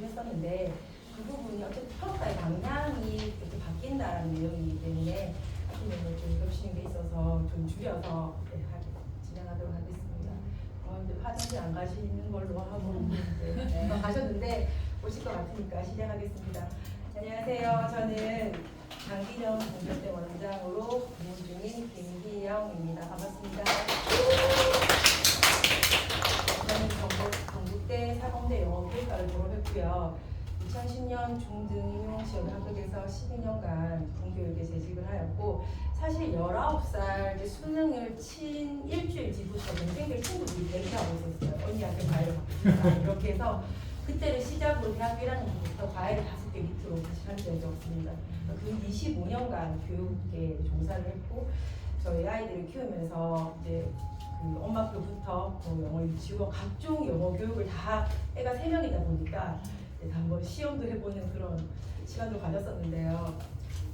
했었는데 그 부분이 어쨌든 평가의 방향이 이렇게 바뀐다는 내용이기 때문에 앞으로는 좀 겹치는 게 있어서 좀 줄여서 진행하도록 하겠습니다. 이제 화장실 안 가시는 걸로 하고 이제 가셨는데 오실 것 같으니까 시작하겠습니다. 안녕하세요. 저는 장기정 공교대 원장으로 근무 중인 김희영입니다. 반갑습니다. 저는 경북대 사범대 영어교육과를 졸업했고요. 2010년 중등 임용시험을 합격해서 12년간 공교육에 재직을 하였고, 사실 19살 수능을 친 일주일 뒤부터 동생들 친구들이 대기하고 있었어요. 언니한테 과외를 받겠다 이렇게 해서 그때를 시작으로 대학교 1학년부터 과외를 5개 밑으로 다시 한 적이 없습니다. 그 25년간 교육계에 종사를 했고, 저희 아이들을 키우면서 이제 그 엄마표부터 영어 유치원 각종 영어 교육을 다 애가 3명이다 보니까 한번 시험도 해보는 그런 시간도 가졌었는데요.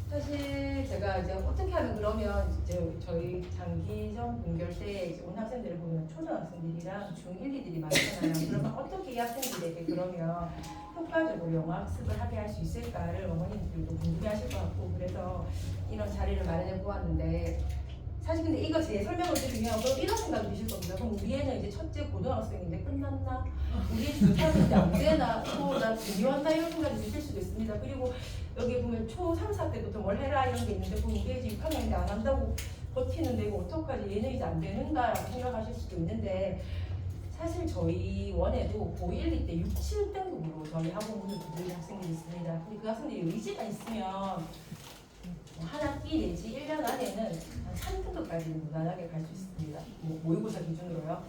사실 제가 이제 어떻게 하면 그러면 이제 저희 장기정 공교대 이제 온 학생들을 보면 초등학생들이랑 중1, 2들이 많잖아요. 그러면 어떻게 이 학생들에게 그러면 효과적으로 영어 학습을 하게 할 수 있을까를 어머님들도 궁금해하실 것 같고, 그래서 이런 자리를 마련해 보았는데, 사실 근데 이거 제 설명을 드리면 그럼 이런 생각이 드실 겁니다. 그럼 우리 애는 이제 첫째 고등학생인데 끝났나? 우리 애 중3인데 안 되나? 나 중요한다 이런 생각이 드실 수도 있습니다. 그리고 여기 보면 초 3, 4 때부터 뭘 해라 이런 게 있는데 그럼 우리 애 지금 6학년인데 안 한다고 버티는데 이거 어떡하지? 얘는 이제 안 되는가라고 생각하실 수도 있는데, 사실 저희 원에도 고1, 2때 6, 7등급으로 저희 학원문을 두드리는 학생들이 있습니다. 근데 그 학생들이 의지가 있으면 한 학기 내지 1년 안에는 한 3등급까지는 무난하게 갈 수 있습니다. 모의고사 기준으로요.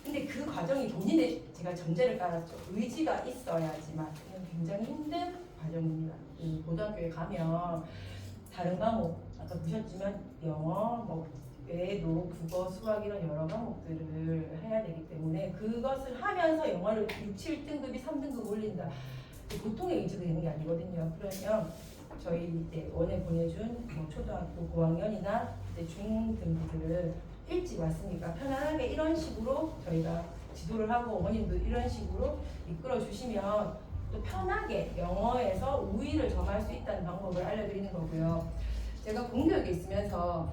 근데 그 과정이 본인의, 제가 전제를 깔았죠. 의지가 있어야지만 굉장히 힘든 과정입니다. 고등학교에 가면 다른 과목, 아까 보셨지만 영어 외에도 국어, 수학 이런 여러 과목들을 해야 되기 때문에 그것을 하면서 영어를 6, 7등급이 3등급 올린다. 보통의 의지가 되는 게 아니거든요. 그러면 저희 이제 원에 보내준 초등학교 고학년이나 중등부들을 일찍 왔으니까 편안하게 이런 식으로 저희가 지도를 하고 어머님도 이런 식으로 이끌어 주시면 또 편하게 영어에서 우위를 점할 수 있다는 방법을 알려드리는 거고요. 제가 공교육에 있으면서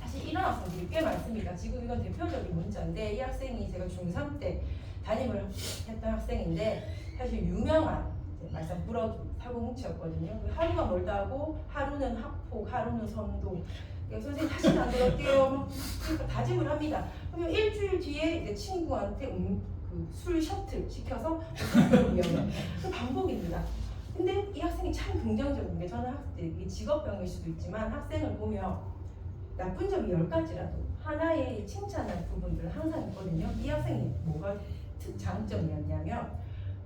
사실 이런 학생들이 꽤 많습니다. 지금 이건 대표적인 문자인데, 이 학생이 제가 중3 때 담임을 했던 학생인데 사실 유명한 말썽 부러기 사고뭉치였거든요. 하루가 멀다 하고 하루는 학폭, 하루는 선도. 선생님 다시는 안 그럴게요. 그러니까 다짐을 합니다. 그러면 일주일 뒤에 이제 친구한테 술 셔틀 시켜서 위험해. 그 반복입니다. 근데 이 학생이 참 긍정적인 게, 저는 이게 직업병일 수도 있지만 학생을 보면 나쁜 점이 10가지라도 하나의 칭찬할 부분들은 항상 있거든요. 이 학생이 뭐가 장점이었냐면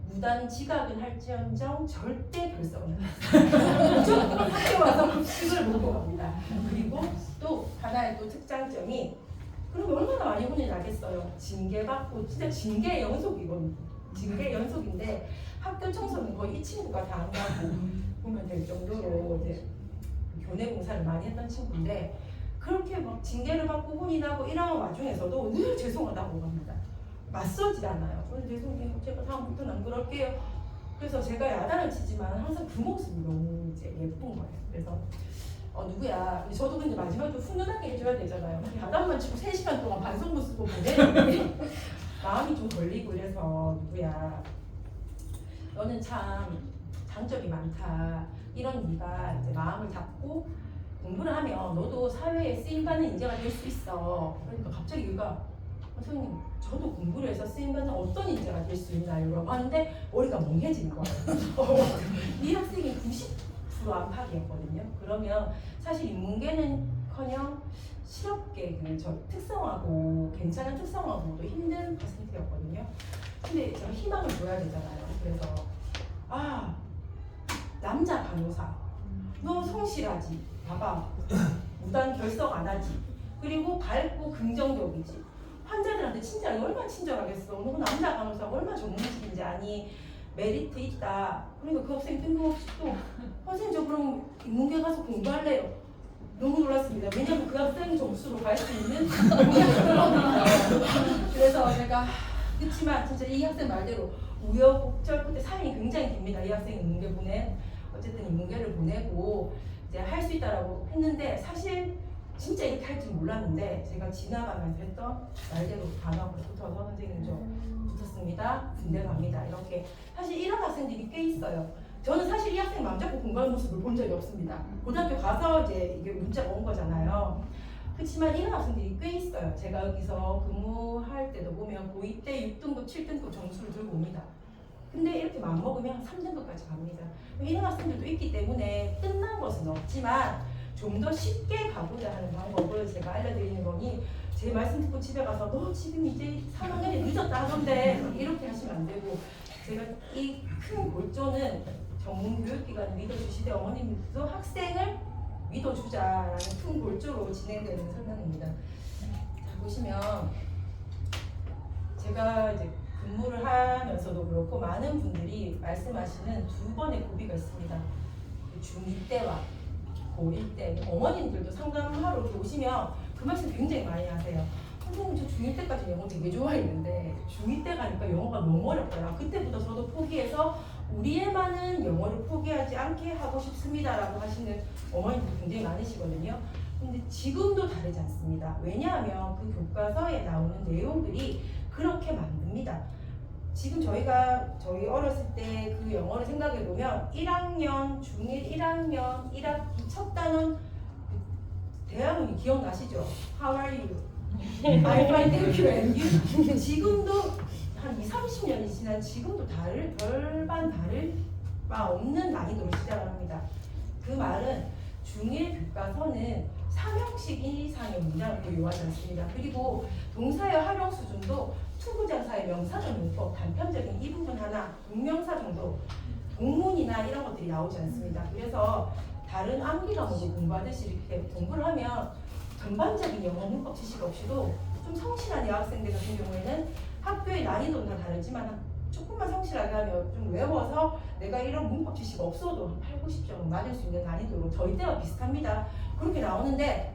무단 지각은 할지언정 절대 결석은 안 했어요. 무조건 학교 와서 급식을 먹고 갑니다. 그리고 또 하나의 또 특장점이, 그러면 얼마나 많이 혼이 나겠어요. 징계받고, 진짜 징계 연속이거든요. 징계 연속인데 학교 청소는 거의 이 친구가 다 한다고 보면 될 정도로 이제 교내 봉사를 많이 했던 친구인데, 그렇게 막 징계를 받고 혼이 나고 이런 와중에서도 늘 죄송하다고 합니다. 맞서지 않아요. 죄송해요. 제가 다음부터는 안 그럴게요. 그래서 제가 야단을 치지만 항상 그 모습이 너무 이제 예쁜 거예요. 그래서 누구야. 저도 근데 마지막에 훈훈하게 해줘야 되잖아요. 야단만 치고 3시간 동안 반성문 쓰고 보내는데 마음이 좀 걸리고 이래서, 누구야. 너는 참 장점이 많다. 이런 네가 이제 마음을 잡고 공부를 하면 너도 사회에 쓰임받는 인재가 될 수 있어. 그러니까 갑자기 얘가 선생님, 저도 공부를 해서 쓰임받는 어떤 인재가 될 수 있나요? 라고 하는데 머리가 멍해지는 거예요. 이 학생이 90% 안팎이었거든요. 그러면 사실 인문계는커녕 실업계 특성하고 괜찮은 특성하고도 힘든 퍼센트였거든요. 근데 제가 희망을 줘야 되잖아요. 그래서 남자 간호사, 너 성실하지, 봐봐, 무단 결석 안 하지, 그리고 밝고 긍정적이지, 환자들한테 친절하게, 얼마나 친절하겠어. 너 남자 간호사가 얼마나 전문직인지 아니, 메리트 있다. 그러니까 그 학생이 뜬금없이 또 선생님 저 그럼 인문계 가서 공부할래요. 너무 놀랐습니다. 왜냐면 그 학생 점수로 갈 수 있는 그래서 제가 그렇지만 진짜 이 학생 말대로 우여곡절 끝에 사연이 굉장히 깁니다. 이 학생이 문제 보낸 어쨌든 이 문제를 보내고 이제 할 수 있다라고 했는데 사실 진짜 이렇게 할 줄 몰랐는데 제가 지나가면서 했던 말대로 단어가 붙어서 선생님 좀 붙었습니다. 군대 갑니다. 이렇게 사실 이런 학생들이 꽤 있어요. 저는 사실 이 학생 맘 잡고 공부하는 모습을 본 적이 없습니다. 고등학교 가서 이제 이게 문자가 온 거잖아요. 그렇지만 이런 학생들이 꽤 있어요. 제가 여기서 근무할 때도 보면 고2 때 6등급, 7등급 점수를 들고 옵니다. 근데 이렇게 맘먹으면 3등급까지 갑니다. 이런 학생들도 있기 때문에 끝난 것은 없지만 좀 더 쉽게 가고자 하는 방법을 제가 알려드리는 거니 제 말씀 듣고 집에 가서 너 지금 이제 3학년이 늦었다 하던데 이렇게 하시면 안 되고 제가 이 큰 골조는 전문 교육기관을 믿어주시되 어머님도 학생을 믿어주자라는 큰 골조로 진행되는 설명입니다. 자, 보시면 제가 이제 근무를 하면서도 그렇고 많은 분들이 말씀하시는 두 번의 고비가 있습니다. 중2 때와 고1 때 어머님들도 상담하러 이렇게 오시면 그 말씀 굉장히 많이 하세요. 선생님 저 중1 때까지 영어 되게 좋아했는데 중2 때 가니까 영어가 너무 어렵더라. 그때부터 저도 포기해서 우리 애만은 영어를 포기하지 않게 하고 싶습니다라고 하시는 어머님들 굉장히 많으시거든요. 근데 지금도 다르지 않습니다. 왜냐하면 그 교과서에 나오는 내용들이 그렇게 만듭니다. 지금 저희 어렸을 때 그 영어를 생각해 보면 1학년, 중1 1학년 1학기 첫 단원 대화문이 기억나시죠? How are you? I fine, thank you, and you. 지금도 한 20, 30년이 지난 지금도 별반 다를 바 없는 난이도로 시작을 합니다. 그 말은 중1 교과서는 3형식 이상의 문장을 요구하지 않습니다. 그리고 동사의 활용 수준도 투부정사의 명사적 문법, 단편적인 이 부분 하나, 동명사 정도, 동문이나 이런 것들이 나오지 않습니다. 그래서 다른 암기 과목을 공부하듯이 이렇게 공부를 하면 전반적인 영어 문법 지식 없이도 좀 성실한 여학생들 같은 경우에는 학교의 난이도는 다 다르지만 조금만 성실하게 하면 좀 외워서 내가 이런 문법 지식 없어도 한 8, 90점 맞을 수 있는 난이도로 저희 때와 비슷합니다. 그렇게 나오는데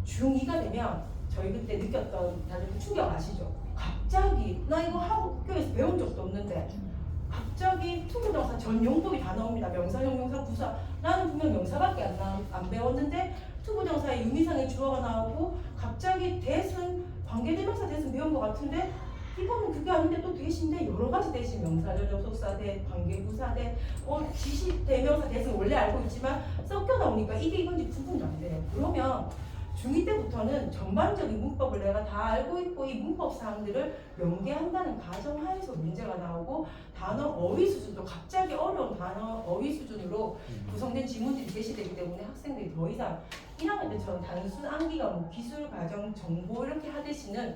중2가 되면 저희 그때 느꼈던 다들 그 충격 아시죠? 갑자기 나 이거 학교에서 배운 적도 없는데 갑자기 투부정사 전 용법이 다 나옵니다. 명사, 형용사, 부사. 나는 분명 명사밖에 안 배웠는데 투부정사의 유미상의 주어가 나오고 갑자기 대신 관계대명사 대신 배운 것 같은데 이거는 그게 아닌데 또 대신데 여러 가지 대신 명사절 접속사 대 관계부사 대 지시 대명사 대신 원래 알고 있지만 섞여 나오니까 이게 이건지 구분도 안 돼요. 그러면 중2 때부터는 전반적인 문법을 내가 다 알고 있고 이 문법 사항들을 연계한다는 가정하에서 문제가 나오고 단어 어휘 수준도 갑자기 어려운 단어 어휘 수준으로 구성된 지문들이 제시되기 때문에 학생들이 더 이상 1학년 때처럼 단순 암기 과목, 기술 과정, 정보 이렇게 하듯이는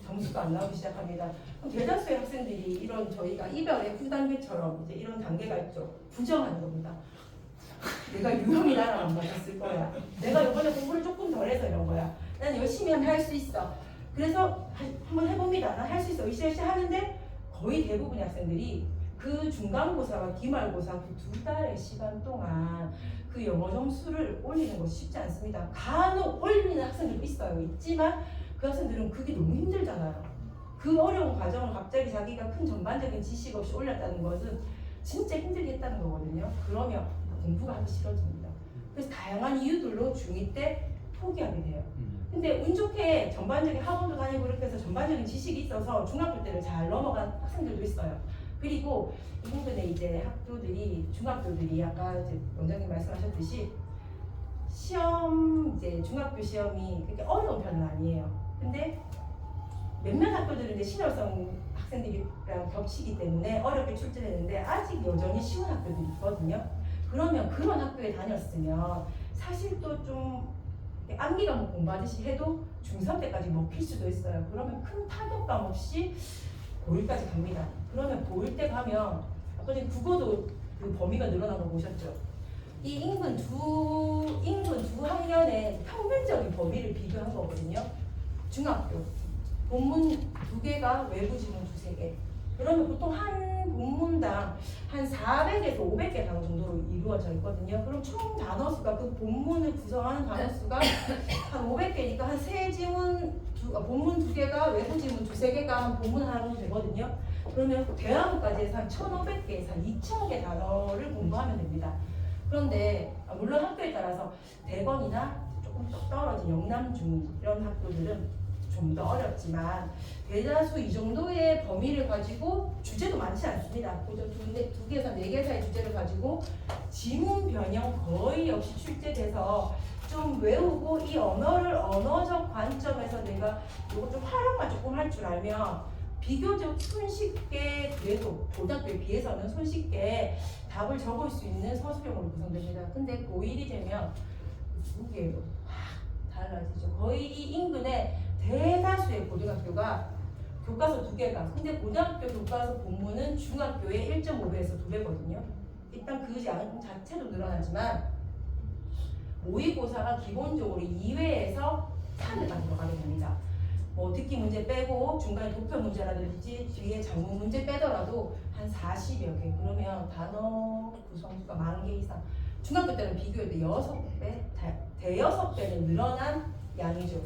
점수가 안 나오기 시작합니다. 그럼 대다수의 학생들이 이런 저희가 이별의 후단계처럼 이제 이런 단계가 있죠. 부정하는 겁니다. 내가 유형이 나랑 안 맞았을 거야. 내가 이번에 공부를 조금 덜 해서 이런 거야. 난 열심히 하면 할 수 있어. 그래서 한번 해봅니다. 난 할 수 있어. 으쌰으쌰 하는데 거의 대부분의 학생들이 그 중간고사와 기말고사 그 2달의 시간 동안 그 영어 점수를 올리는 것이 쉽지 않습니다. 간혹 올리는 학생들도 있어요. 있지만 그 학생들은 그게 너무 힘들잖아요. 그 어려운 과정을 갑자기 자기가 큰 전반적인 지식 없이 올렸다는 것은 진짜 힘들게 했다는 거거든요. 그러면 공부가 하기 싫어집니다. 그래서 다양한 이유들로 중2 때 포기하게 돼요. 근데 운 좋게 전반적인 학원도 다니고 이렇게 해서 전반적인 지식이 있어서 중학교 때를 잘 넘어간 학생들도 있어요. 그리고 이 부분에 이제 학교들이 중학교들이 아까 이제 원장님 말씀하셨듯이 시험 이제 중학교 시험이 그렇게 어려운 편은 아니에요. 근데 몇몇 학교들은 이제 신혈성 학생들이랑 겹치기 때문에 어렵게 출제했는데 아직 여전히 쉬운 학교들이 있거든요. 그러면 그런 학교에 다녔으면 사실 또 좀 암기 과목 공부하듯이 해도 중3 때까지 먹힐 수도 있어요. 그러면 큰 타격감 없이 고1까지 갑니다. 그러면 고1 때 가면 아까 전에 국어도 그 범위가 늘어난 거 보셨죠? 이 인근 두 학년의 평균적인 범위를 비교한 거거든요. 중학교 본문 2개가 외부 지문 2-3개. 그러면 보통 한 본문당 한 400에서 500개 단어 정도로 이루어져 있거든요. 그럼 총 단어 수가 그 본문을 구성하는 단어 수가 한 500개니까 한 본문 2개가 외부 지문 2-3개가 한 본문 하나 정도 되거든요. 그러면 대학원까지 해서 한 1,500개에서 한 2,000개 단어를 공부하면 됩니다. 그런데 물론 학교에 따라서 대건이나 조금 더 떨어진 영남 중 이런 학교들은 좀 더 어렵지만 대다수 이 정도의 범위를 가지고 주제도 많지 않습니다. 고전 두 개에서 네 개 사이 주제를 가지고 지문 변형 거의 없이 출제돼서 좀 외우고 이 언어를 언어적 관점에서 내가 이거 좀 활용만 조금 할 줄 알면 비교적 손쉽게 그래도 고등학교에 비해서는 손쉽게 답을 적을 수 있는 서술형으로 구성됩니다. 근데 고1이 되면 무게로 확 달라지죠. 거의 이 인근에 대다수의 고등학교가 교과서 2개가 근데 고등학교 교과서 본문은 중학교의 1.5배에서 2배거든요. 일단 그 양 자체도 늘어나지만 모의고사가 기본적으로 2회에서 3회가 들어가게 됩니다. 뭐 듣기 문제 빼고 중간에 도표 문제라든지 뒤에 작문 문제 빼더라도 한 40여 개. 그러면 단어 구성수가 10,000개 이상. 중학교 때는 비교해도 6배, 대여섯 배는 늘어난 양이죠.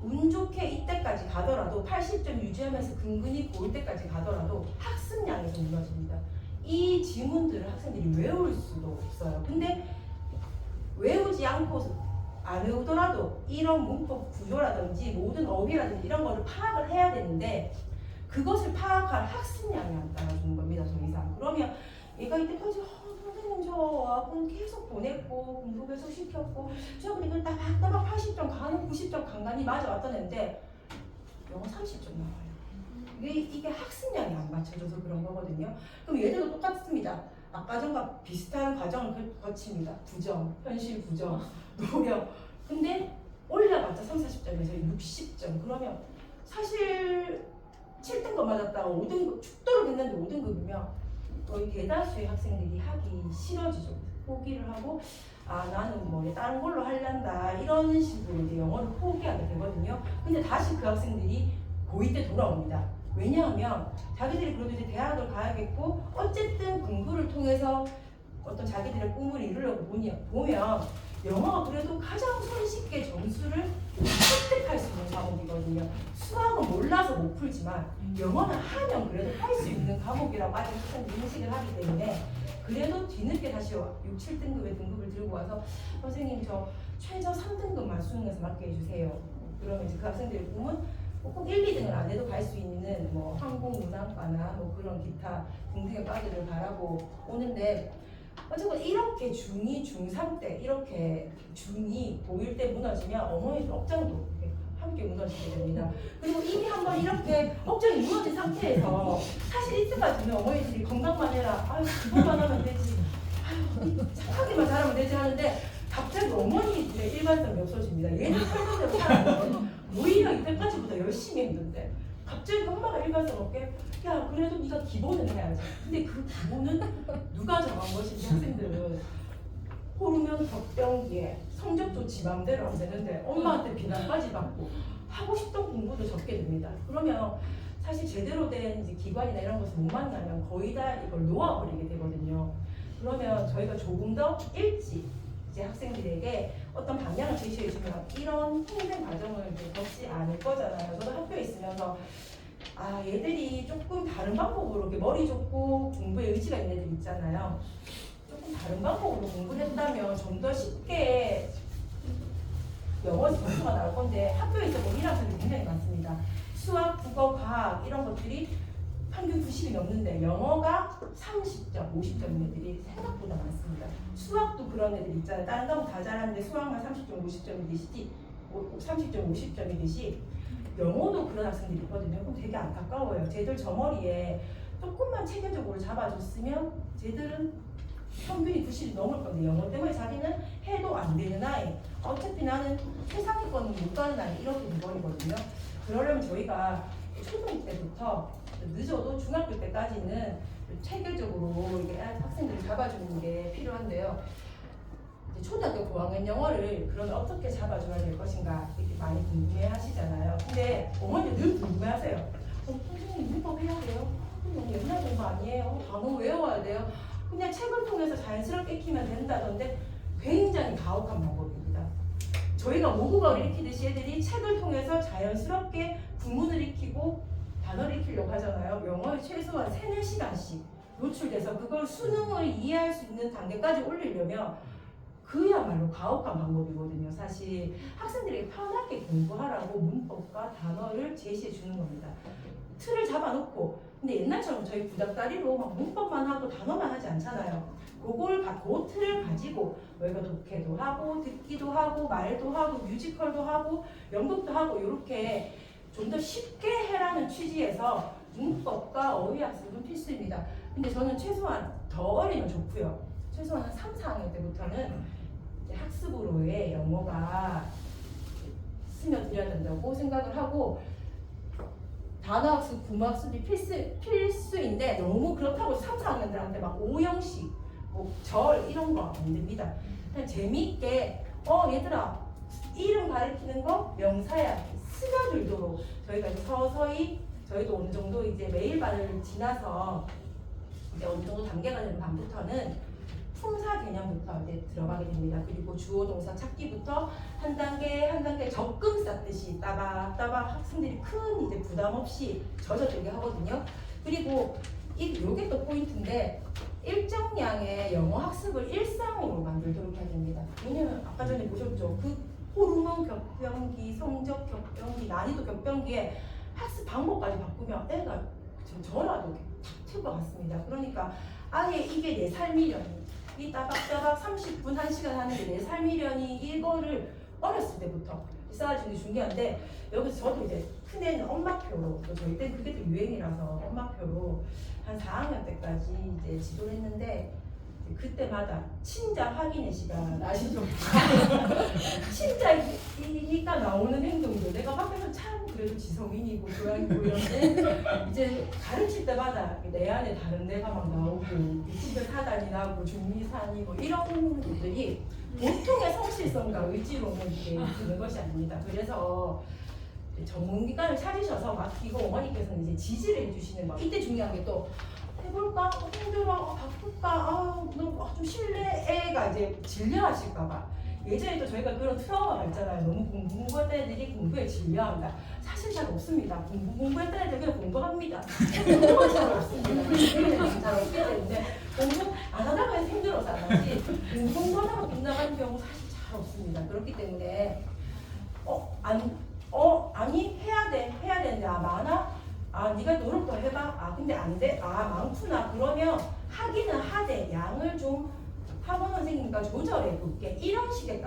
운 좋게 이때까지 가더라도 80점 유지하면서 근근히 고일 때까지 가더라도 학습량이 좀 무너집니다. 이 지문들을 학생들이 외울 수도 없어요. 근데 외우지 않고 안 외우더라도 이런 문법 구조라든지 모든 어휘라든지 이런 거를 파악을 해야 되는데 그것을 파악할 학습량이 안 따라주는 겁니다. 더 이상. 그러면 얘가 이때까지 선생님 저 학원 계속 보냈고 공부 계속 시켰고 저 그리고 따박따박 80점 가는 90점 간간히 맞아왔던 애인데 영어 30점 나와요. 이게 학습량이 안 맞춰져서 그런 거거든요. 그럼 얘들도 똑같습니다. 아까 전과 비슷한 과정을 거칩니다. 부정, 현실 부정, 노력. 근데 올려봤자 30-40점에서 60점. 그러면 사실 7등급 맞았다가 5등급, 축도를 했는데 5등급이면 거의 대다수의 학생들이 하기 싫어지죠. 포기를 하고 나는 뭐 다른 걸로 하려다 이런 식으로 이제 영어를 포기하게 되거든요. 근데 다시 그 학생들이 고2 때 돌아옵니다. 왜냐하면 자기들이 그래도 이제 대학을 가야겠고 어쨌든 공부를 통해서 어떤 자기들의 꿈을 이루려고 보면 영어가 그래도 가장 손쉽게 점수를 획득할 수 있는 과목이거든요. 수학은 몰라서 못 풀지만 영어는 하면 그래도 할 수 있는 과목이라고 아직 학생들이 인식을 하기 때문에 그래도 뒤늦게 다시 6, 7등급의 등급을 들고 와서 선생님 저 최저 3등급만 수능에서 맞게 해주세요. 그러면 이제 그 학생들의 꿈은 꼭 1, 2등을 안 해도 갈 수 있는 뭐 항공운항과나 뭐 그런 기타 등등의 과들을 바라고 오는데 어쨌든 이렇게 중2, 중3 때 이렇게 중2, 고1 때 무너지면 어머니들 억장도 함께 무너지게 됩니다. 그리고 이미 한번 이렇게 억장이 무너진 상태에서 사실 이때까지는 어머니들이 건강만 해라, 아유 그것만 하면 되지, 아유 착하게만 잘하면 되지 하는데 갑자기 어머니들의 일관성이 없어집니다. 얘는 살던 대로 살았는데 오히려 이때까지보다 열심히 했는데 갑자기 엄마가 일관성 없게 야 그래도 네가 기본은 해야지. 근데 그 기본은 누가 정한 것인지 학생들은 호르몬 격변기에 성적도 지 맘대로 안 되는데 엄마한테 비난까지 받고 하고 싶던 공부도 적게 됩니다. 그러면 사실 제대로 된 이제 기관이나 이런 것을 못 만나면 거의 다 이걸 놓아버리게 되거든요. 그러면 저희가 조금 더 일찍 이제 학생들에게 어떤 방향을 제시해주면 이런 힘든 과정을 이제 겪지 않을 거잖아요. 저도 학교에 있으면서 얘들이 조금 다른 방법으로 이렇게 머리 좋고 공부에 의지가 있는 애들 있잖아요. 조금 다른 방법으로 공부를 했다면 좀 더 쉽게 영어에서 점수가 나올 건데 학교에서 뭐 이런 학생들이 굉장히 많습니다. 수학, 국어, 과학 이런 것들이 평균 90이 넘는데 영어가 30점, 50점인 애들이 생각보다 많습니다. 수학도 그런 애들 있잖아요. 다른 과목 다 잘하는데 수학만 30점, 50점이듯이 30점, 50점이듯이 영어도 그런 학생들이 있거든요. 그럼 되게 안타까워요. 쟤들 저 머리에 조금만 체계적으로 잡아줬으면 쟤들은 평균이 90이 넘을 건데 영어 때문에 자기는 해도 안 되는 아이, 어차피 나는 최상위권은 못 가는 아이 이렇게 돼버리거든요. 그러려면 저희가 초등 때부터 늦어도 중학교 때까지는 체계적으로 이게 학생들을 잡아주는 게 필요한데요. 초등학교 고학년 영어를 그러면 어떻게 잡아줘야 될 것인가 이렇게 많이 궁금해 하시잖아요. 근데 어머니 늘 궁금해 하세요. 선생님 문법 해야 돼요? 너무 옛날 공부 아니에요? 단어 외워야 돼요? 그냥 책을 통해서 자연스럽게 익히면 된다던데 굉장히 가혹한 방법입니다. 저희가 모국어를 익히듯이 애들이 책을 통해서 자연스럽게 구문을 익히고 단어를 익히려고 하잖아요. 영어에 최소한 3-4시간씩 노출돼서 그걸 수능을 이해할 수 있는 단계까지 올리려면 그야말로 가혹한 방법이거든요. 사실 학생들에게 편하게 공부하라고 문법과 단어를 제시해 주는 겁니다. 틀을 잡아놓고, 근데 옛날처럼 저희 구닥다리로 막 문법만 하고 단어만 하지 않잖아요. 그 틀을 가지고 외과 독해도 하고 듣기도 하고 말도 하고 뮤지컬도 하고 연극도 하고 이렇게 좀 더 쉽게 해라는 취지에서 문법과 어휘 학습은 필수입니다. 근데 저는 최소한 더 어리면 좋고요. 최소한 한 3, 4학년 때부터는 학습으로의 영어가 스며들어야 된다고 생각을 하고, 단어학습, 구문학습이 필수인데 너무 그렇다고 3, 4학년들한테 막 오형식, 뭐 절 이런 거 안 됩니다. 그냥 재미있게 얘들아 이름 가리키는 거 명사야 스며들도록 저희가 이제 서서히 저희도 어느 정도 이제 매일반을 지나서 이제 어느 정도 단계가 되는 반부터는 품사 개념부터 이제 들어가게 됩니다. 그리고 주어 동사 찾기부터 한 단계 한 단계 적금 쌓듯이 따박따박 학생들이 큰 이제 부담 없이 젖어들게 하거든요. 그리고 요게 또 포인트인데, 일정량의 영어 학습을 일상으로 만들도록 해야 됩니다. 왜냐면 아까 전에 보셨죠? 그 호르몬 격변기, 성적 격변기, 난이도 격변기에 학습 방법까지 바꾸면 애가 저라도 탁 튈 것 같습니다. 그러니까 아예 이게 내 삶이려니, 이 따박따박 30분, 1시간 하는 게 내 삶이려니 이거를 어렸을 때부터 쌓아주는 게 중요한데, 여기서 저도 이제 큰애는 엄마표로, 또 저희 때는 그게 또 유행이라서 엄마표로 한 4학년 때까지 이제 지도를 했는데, 그때마다 친자 확인의 시간 아시죠? 친자이니까 나오는 행동들, 내가 밖에서 참 그래도 지성인이고 교양이고 이런데 이제 가르칠 때마다 내 안에 다른 내가 막 나오고 유튜브 사단이 나오고 중미산이 뭐 이런 것들이 보통의 성실성과 의지로는 이렇게 드는 것이 아닙니다. 그래서 전문기관을 찾으셔서 맡기고 어머니께서는 이제 지지를 해주시는 거. 이때 중요한 게 또 해볼까? 힘들어? 바쁠까? 좀 실례? 애가 이제 질려하실까봐. 예전에 또 저희가 그런 트라우마가 있잖아요. 너무 공부했던 애들이 공부에 질려한다. 사실 잘 없습니다. 공부했던 애들 그냥 공부합니다. 공부가 잘 없습니다. 잘 없기 때문에 공부 안 하다가 해서 힘들어서 안 하지, 공부하다가 빗나가는 경우 사실 잘 없습니다. 그렇기 때문에 아니 해야 되는데 많아? 네가 노력 더 해봐. 근데 안 돼? 많구나. 그러면 하기는 하되 양을 좀 학원 선생님과 조절해 볼게. 이런 식의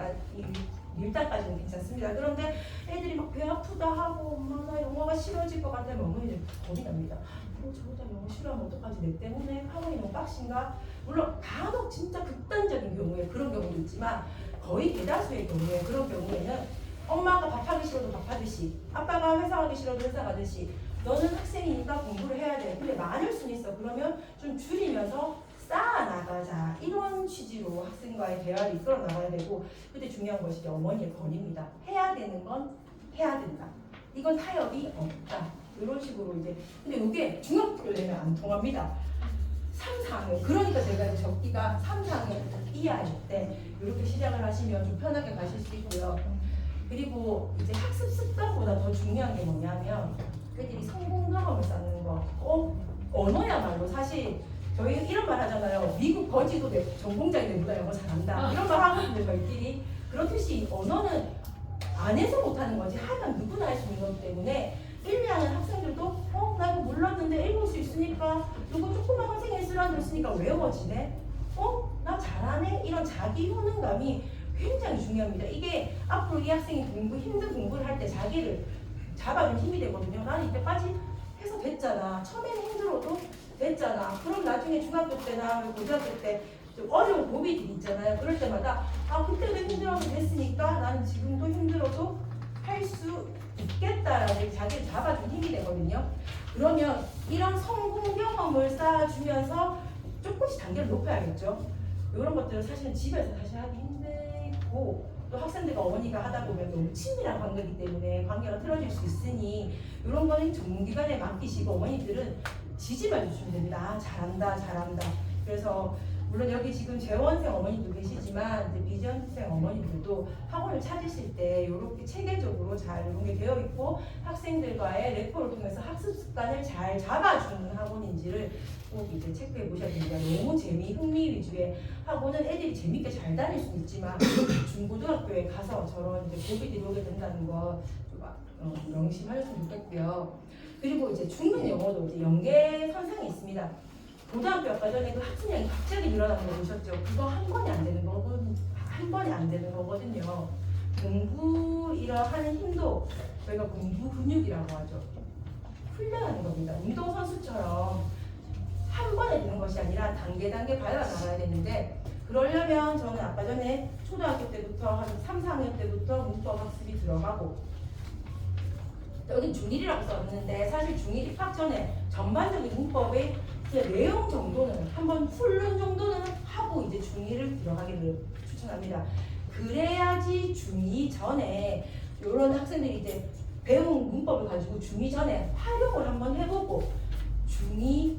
밀당까지는 괜찮습니다. 그런데 애들이 막 배 아프다 하고 엄마 나 영어가 싫어질 것 같으면 어머니들 겁이 납니다. 저보다 영어 싫어하면 어떡하지? 내 때문에 학원이 너무 빡신가? 물론 간혹 진짜 극단적인 경우에 그런 경우도 있지만, 거의 대다수의 경우에 그런 경우에는 엄마가 밥하기 싫어도 밥하듯이, 아빠가 회사 가기 싫어도 회사 가듯이, 너는 학생이니까 공부를 해야 돼. 근데 많을 수는 있어. 그러면 좀 줄이면서 쌓아나가자. 이런 취지로 학생과의 대화를 이끌어 나가야 되고, 근데 중요한 것이 어머니의 권위입니다. 해야 되는 건 해야 된다. 이건 타협이 없다. 이런 식으로 이제. 근데 이게 중학교 되면 안 통합니다. 3, 4학년. 그러니까 제가 이제 적기가 3, 4학년 이하일 때 이렇게 시작을 하시면 좀 편하게 가실 수 있고요. 그리고 이제 학습 습관보다 더 중요한 게 뭐냐면, 애들이 성공 경험을 쌓는 거. 언어야말로 사실 저희 이런 말 하잖아요. 미국 거지도 전공자인데 누가 영어 잘한다. 이런 말 하거든요, 저희끼리. 그렇듯이 언어는 안 해서 못하는 거지, 하면 누구나 할 수 있는 거기 때문에 1, 2학년 학생들도 나 이거 몰랐는데 읽을 수 있으니까, 이거 조그만 선생님이 쓰라고 했으니까 외워지네. 나 잘하네. 이런 자기 효능감이 굉장히 중요합니다. 이게 앞으로 이 학생이 힘든 공부를 할 때 자기를 잡아준 힘이 되거든요. 나는 이때까지 해서 됐잖아. 처음에는 힘들어도 됐잖아. 그럼 나중에 중학교 때나 고등학교 때 좀 어려운 고비들이 있잖아요. 그럴 때마다 그때도 힘들어서 됐으니까 나는 지금도 힘들어도 할 수 있겠다라는 자기를 잡아준 힘이 되거든요. 그러면 이런 성공 경험을 쌓아주면서 조금씩 단계를 높여야겠죠. 이런 것들은 사실은 집에서 다시 하기 힘들고, 또 학생들과 어머니가 하다 보면 너무 친밀한 관계이기 때문에 관계가 틀어질 수 있으니, 이런 거는 전문기관에 맡기시고 어머니들은 지지만 주시면 됩니다. 잘한다. 그래서 물론 여기 지금 재원생 어머님도 계시지만 이제 비재원생 어머님들도 학원을 찾으실 때 이렇게 체계적으로 잘 이런 게 되어 있고 학생들과의 레포를 통해서 학습 습관을 잘 잡아주는 학원인지를 꼭 이제 체크해 보셔야 됩니다. 너무 흥미 위주의 학원은 애들이 재밌게 잘 다닐 수 있지만 중고등학교에 가서 저런 이제 고비들이 오게 된다는 거 좀 명심하셨으면 좋겠고요. 그리고 이제 중급 영어도 이제 연계선상이 있습니다. 고등학교 아까 전에 그 학습량이 갑자기 늘어나는 거 보셨죠? 그거 한 번에 안 되는 거거든요. 공부 이러하는 힘도 저희가 공부 근육이라고 하죠. 훈련하는 겁니다. 운동선수처럼 한 번에 되는 것이 아니라 단계 밟아 나가야 되는데 그러려면 저는 아까 전에 초등학교 때부터 한 3, 4학년 때부터 문법 학습이 들어가고 여기 중1이라고 썼는데 사실 중1 입학 전에 전반적인 문법의 내용 정도는 한번 풀는 정도는 하고 이제 중2를 들어가기를 추천합니다. 그래야지 중2 전에 이런 학생들이 이제 배운 문법을 가지고 중2 전에 활용을 한번 해보고 중2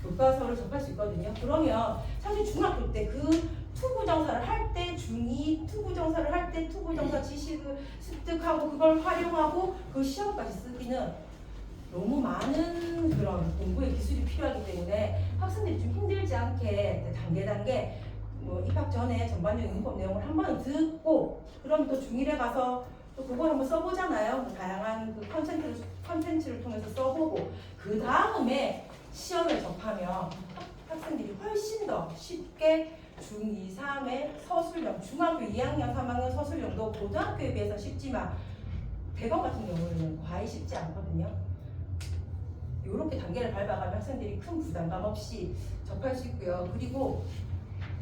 교과서를 접할 수 있거든요. 그러면 사실 중학교 때 그 투부정사를 할 때 중2 투부정사를 할 때 투부정사 지식을 습득하고 그걸 활용하고 그 시험까지 쓰기는 너무 많은 그런 공부의 기술이 필요하기 때문에 학생들이 좀 힘들지 않게 단계 뭐 입학 전에 전반적인 문법 내용을 한 번 듣고 그럼 또 중1에 가서 또 그걸 한번 써보잖아요. 다양한 그 컨텐츠를 통해서 써보고 그 다음에 시험을 접하면 학생들이 훨씬 더 쉽게 중2, 3의 서술형, 중학교 2학년, 3학년 서술형도 고등학교에 비해서 쉽지만 대검 같은 경우는 과히 쉽지 않거든요. 이렇게 단계를 밟아가면 학생들이 큰 부담감 없이 접할 수 있고요. 그리고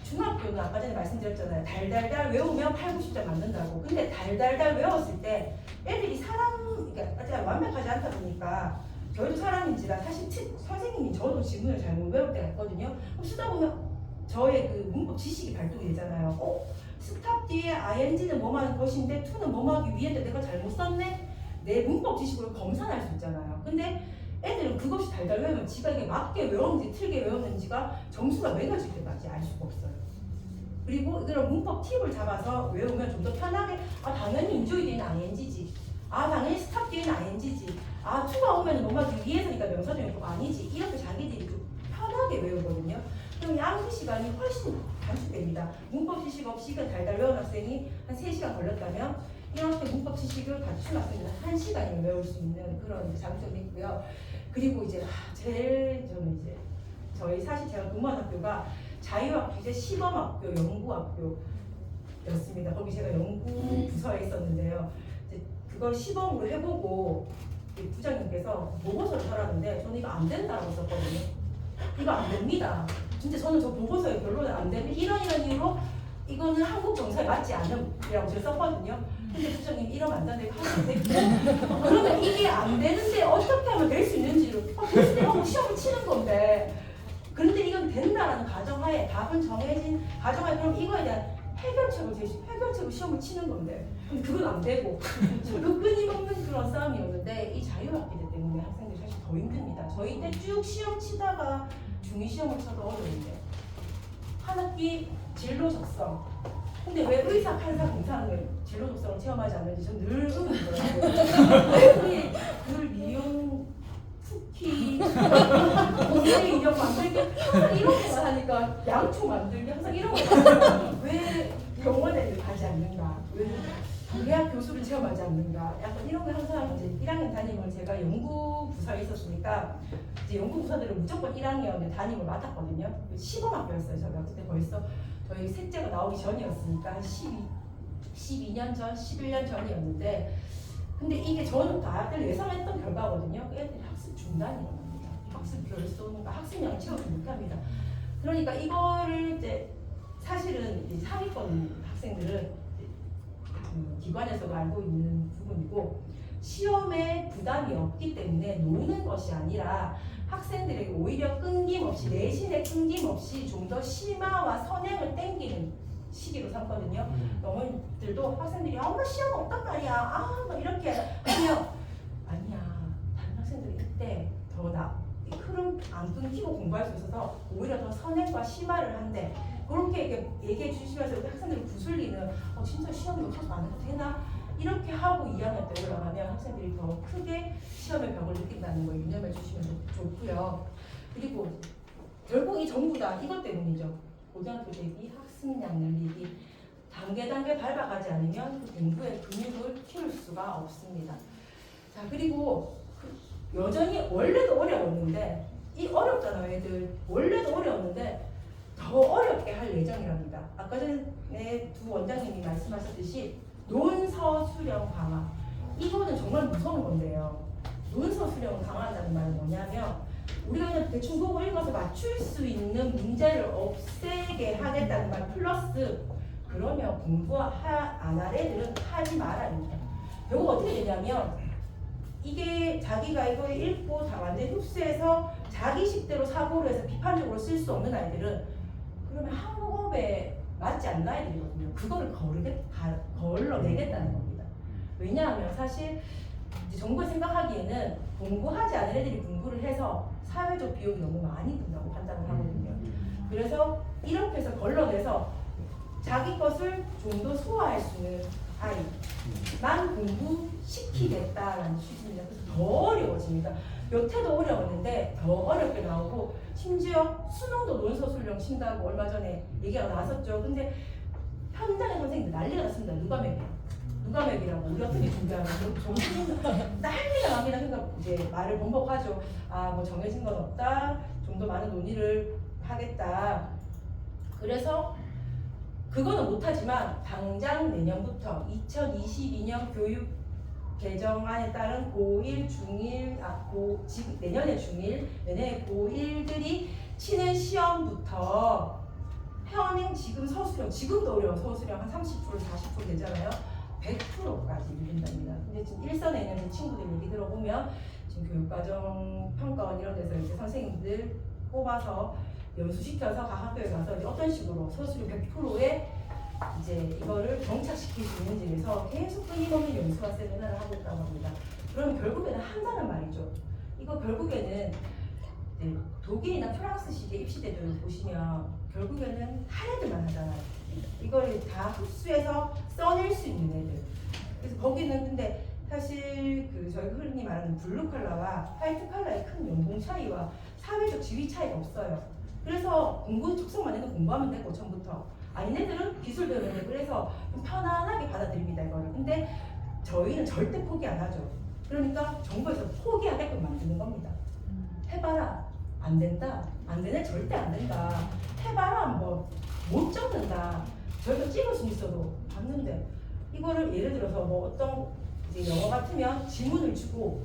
중학교는 아까 전에 말씀드렸잖아요. 달달달 외우면 8, 90점 맞는다고. 근데 달달달 외웠을 때 애들이 그러니까 완벽하지 않다 보니까 저희도 사람인지라 사실 선생님이 저도 지문을 잘못 외울 때가 있거든요. 쓰다 보면 저의 그 문법 지식이 발동이 되잖아요. 스탑 뒤에 ing는 뭐만 것인데 to는 뭐하기 위해인데 내가 잘못 썼네? 내 문법 지식으로 검산할 수 있잖아요. 근데 애들은 그것이 달달 외우면 지가 이게 맞게 외웠는지 틀게 외웠는지가 점수가 매겨질 때까지 알 수가 없어요. 그리고 이런 문법 팁을 잡아서 외우면 좀 더 편하게 당연히 인조이 뒤에는 ing지 당연히 스탑 뒤에는 ing지 to가 오면 뭐하기 위해서니까 명사적인 거 아니지 이렇게 자기들이 좀 편하게 외우거든요. 그럼 암기 시간이 훨씬 단축됩니다. 문법 지식 없이 달달 외운 학생이 한 3시간 걸렸다면 이렇게 문법 지식을 갖춘 학생들은 1시간이면 외울 수 있는 그런 장점이 있고요. 그리고 이제 제일 저는 이제 저희 사실 제가 근무한 학교가 자유학교 이제 시범학교 연구학교였습니다. 거기 제가 연구 부서에 있었는데요. 이제 그걸 시범으로 해보고 부장님께서 보고서를 써라는데 저는 이거 안 된다고 썼거든요. 이거 안 됩니다. 진짜 저는 저 보고서에 별로는 안 되는 이런 이유로 이거는 한국 정서에 맞지 않음이라고 제가 썼거든요. 근데 부장님 이러면 안 된다고 하는데 그러면 이게 안 되는데 어떻게 하면 될 수 있는지를 그래서 내가 시험을 치는 건데 그런데 이건 된다라는 가정하에 답은 정해진 가정하에 그럼 이거에 대한 해결책을 시험을 치는 건데 근데 그건 안 되고 저도 끊임없는 그런 싸움이었는데 이 자유학기제 때문에 학생들이 사실 더 힘듭니다. 저희 때 쭉 시험 치다가 중2 시험을 쳐도 어려운데 한 학기 진로 적성 근데 왜 의사, 판사, 공사는 진로 적성을 체험하지 않는지 전 늘 의문이더라고요. 왜 늘 미용, 쿠키, 공대 인형 만들기 항상 이런 거 하니까 양초 만들기 항상 이런 거 하니까 왜 병원에 가지 않는가 왜 대학 교수를 체험하지 않는가 약간 이런 거 항상 이제 1학년 담임을 제가 연구부서에 있었으니까 이제 연구부서들은 무조건 1학년 담임을 맡았거든요. 시범학교였어요. 저희가 그때 벌써 저희 셋째가 나오기 전이었으니까 한 12년 전, 11년 전이었는데 근데 이게 저는 다들 예상했던 결과거든요. 애들이 학습 중단이라고 합니다. 학습 결손, 학습량을 채우지 못합니다. 그러니까 이거를 이제 사실은 이제 상위권 학생들은 기관에서도 알고 있는 부분이고 시험에 부담이 없기 때문에 노는 것이 아니라 학생들에게 오히려 끊김없이 내신에 끊김없이 좀 더 심화와 선행을 땡기는 시기로 삼거든요. 어머니들도 학생들이 엄마 시험 없단 말이야 막 이렇게 하면 아니야 다른 학생들이 이때 더 이 흐름 안 끊기고 공부할 수 있어서 오히려 더 선행과 심화를 한대. 그렇게 얘기해 주시면서 우리 학생들이 구슬리는 진짜 시험을 못해서 안 해도 되나? 이렇게 하고 2학년 때 올라가면 학생들이 더 크게 시험의 벽을 느낀다는 걸 유념해 주시면 좋고요. 그리고 결국 이 전부 다 이것 때문이죠. 고등학교 대비 학습량 늘리기. 단계 밟아가지 않으면 그 공부의 근육을 키울 수가 없습니다. 자, 그리고 여전히 원래도 어려웠는데 이 어렵잖아요, 애들. 원래도 어려웠는데 더 어렵게 할 예정이랍니다. 아까 전에 두 원장님이 말씀하셨듯이 논서 수령 강화. 이거는 정말 무서운 건데요. 논서 수령을 강화한다는 말은 뭐냐면 우리가 그냥 대충 보고 읽어서 맞출 수 있는 문제를 없애게 하겠다는 말 플러스 그러면 공부 안 할 애들은 하지 말아야 결국 어떻게 되냐면 이게 자기가 이걸 읽고 다 완전히 흡수해서 자기 식대로 사고를 해서 비판적으로 쓸 수 없는 아이들은 그러면 한국어에 맞지 않는 아이들이거든요. 그거를 걸러내겠다는 겁니다. 왜냐하면 사실 이제 정부가 생각하기에는 공부하지 않은 애들이 공부를 해서 사회적 비용이 너무 많이 든다고 판단을 하거든요. 그래서 이렇게 해서 걸러내서 자기 것을 좀 더 소화할 수 있는 아이만 공부시키겠다라는 취지입니다. 그래서 더 어려워집니다. 여태도 어려웠는데 더 어렵게 나오고 심지어 수능도 논서 수령 친다고 얼마 전에 얘기가 나왔었죠. 근데 현장의 선생님들 난리가 났습니다. 누가 맥이라고 우리 어떻게 준비하면 정신 난리가 납니다. 그러니까 이제 말을 번복하죠. 뭐 정해진 건 없다. 좀 더 많은 논의를 하겠다. 그래서 그거는 못하지만 당장 내년부터 2022년 교육 개정안에 따른 고1, 중1, 내년에 중1, 내년에 고1들이 치는 시험부터 현행 지금 서술형, 지금도 어려워 서술형 한 30%, 40% 되잖아요. 100%까지 밀린답니다. 근데 지금 일선에 있는 친구들 얘기 들어보면 지금 교육과정 평가원 이런 데서 이제 선생님들 뽑아서 연수시켜서 각 학교에 가서 이제 어떤 식으로 서술형 100%에 이제 이거를 정착시킬 수 있는지에서 계속 끊임없는 연수와 세미나를 하고 있다고 합니다. 그러면 결국에는 한다는 말이죠. 이거 결국에는 독일이나 프랑스식의 입시제도를 보시면 결국에는 한 애들만 하잖아요. 이걸 다 흡수해서 써낼 수 있는 애들. 그래서 거기는 근데 사실 저희 흔히 말하는 블루 컬러와 화이트 컬러의 큰 연봉 차이와 사회적 지위 차이가 없어요. 그래서 공부 특성만 해도 공부하면 되고 처음부터 아닌 애들은 기술 배우면 되고 그래서 좀 편안하게 받아들입니다 이거를. 근데 저희는 절대 포기 안 하죠. 그러니까 정부에서 포기하게끔 만드는 겁니다. 해봐라. 안 된다. 안 되네. 절대 안 된다. 해봐라. 못 적는다. 저희가 찍을 수 있어도 봤는데 이거를 예를 들어서 어떤 이제 영어 같으면 지문을 주고